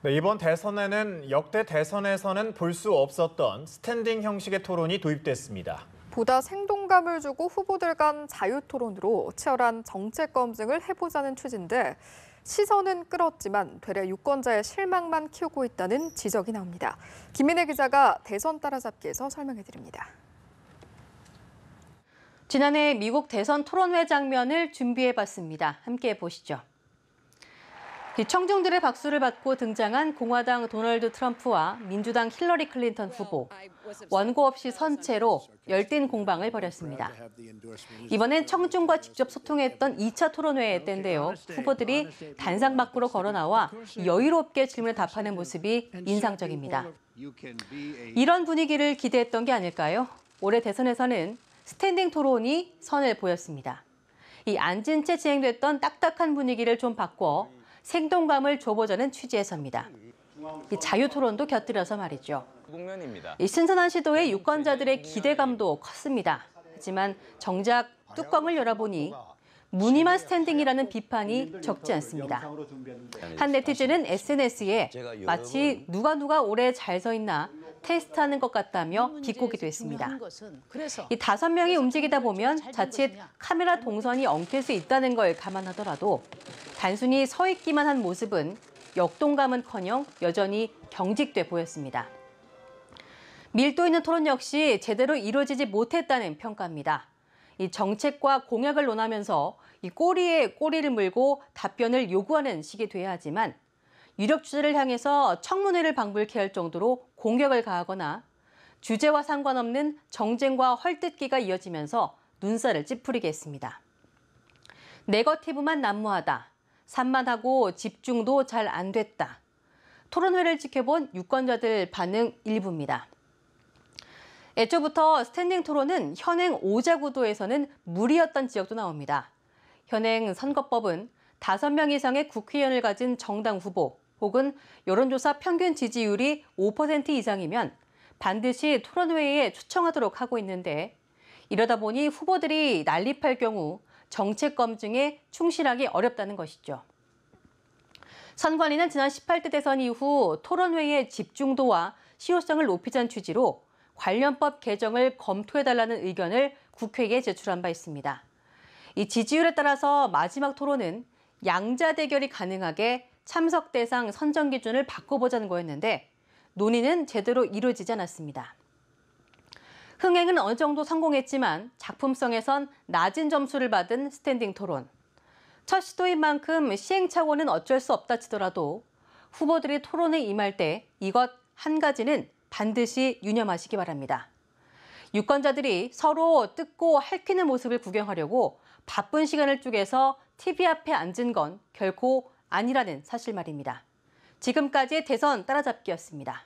네, 이번 대선에는 역대 대선에서는 볼 수 없었던 스탠딩 형식의 토론이 도입됐습니다. 보다 생동감을 주고 후보들 간 자유토론으로 치열한 정책 검증을 해보자는 취지인데 시선은 끌었지만 되려 유권자의 실망만 키우고 있다는 지적이 나옵니다. 김민혜 기자가 대선 따라잡기에서 설명해드립니다. 지난해 미국 대선 토론회 장면을 준비해봤습니다. 함께 보시죠. 청중들의 박수를 받고 등장한 공화당 도널드 트럼프와 민주당 힐러리 클린턴 후보. 원고 없이 선체로 열띤 공방을 벌였습니다. 이번엔 청중과 직접 소통했던 2차 토론회의 때인데요. 후보들이 단상 밖으로 걸어나와 여유롭게 질문에 답하는 모습이 인상적입니다. 이런 분위기를 기대했던 게 아닐까요? 올해 대선에서는 스탠딩 토론이 선을 보였습니다. 이 앉은 채 진행됐던 딱딱한 분위기를 좀 바꿔 생동감을 줘보자는 취지에서입니다. 자유토론도 곁들여서 말이죠. 이 신선한 시도에 유권자들의 기대감도 컸습니다. 하지만 정작 뚜껑을 열어보니 무늬만 스탠딩이라는 비판이 적지 않습니다. 한 네티즌은 SNS에 마치 누가 오래 잘 서 있나 테스트하는 것 같다며 비꼬기도 했습니다. 이 5명이 움직이다 보면 자칫 카메라 동선이 엉킬 수 있다는 걸 감안하더라도 단순히 서 있기만 한 모습은 역동감은커녕 여전히 경직돼 보였습니다. 밀도 있는 토론 역시 제대로 이루어지지 못했다는 평가입니다. 이 정책과 공약을 논하면서 이 꼬리에 꼬리를 물고 답변을 요구하는 식이 돼야 하지만 유력 주자를 향해서 청문회를 방불케 할 정도로 공격을 가하거나 주제와 상관없는 정쟁과 헐뜯기가 이어지면서 눈살을 찌푸리게 했습니다. 네거티브만 난무하다. 산만하고 집중도 잘 안 됐다. 토론회를 지켜본 유권자들 반응 일부입니다. 애초부터 스탠딩 토론은 현행 오자구도에서는 무리였던 지적도 나옵니다. 현행 선거법은 5명 이상의 국회의원을 가진 정당 후보 혹은 여론조사 평균 지지율이 5% 이상이면 반드시 토론회에 초청하도록 하고 있는데 이러다 보니 후보들이 난립할 경우 정책 검증에 충실하기 어렵다는 것이죠. 선관위는 지난 18대 대선 이후 토론회의 집중도와 실효성을 높이자는 취지로 관련법 개정을 검토해달라는 의견을 국회에 제출한 바 있습니다. 이 지지율에 따라서 마지막 토론은 양자 대결이 가능하게 참석 대상 선정 기준을 바꿔보자는 거였는데 논의는 제대로 이루어지지 않았습니다. 흥행은 어느 정도 성공했지만 작품성에선 낮은 점수를 받은 스탠딩 토론. 첫 시도인 만큼 시행착오는 어쩔 수 없다 치더라도 후보들이 토론에 임할 때 이것 한 가지는 반드시 유념하시기 바랍니다. 유권자들이 서로 뜯고 핥히는 모습을 구경하려고 바쁜 시간을 쪼개서 TV 앞에 앉은 건 결코 아니라는 사실 말입니다. 지금까지의 대선 따라잡기였습니다.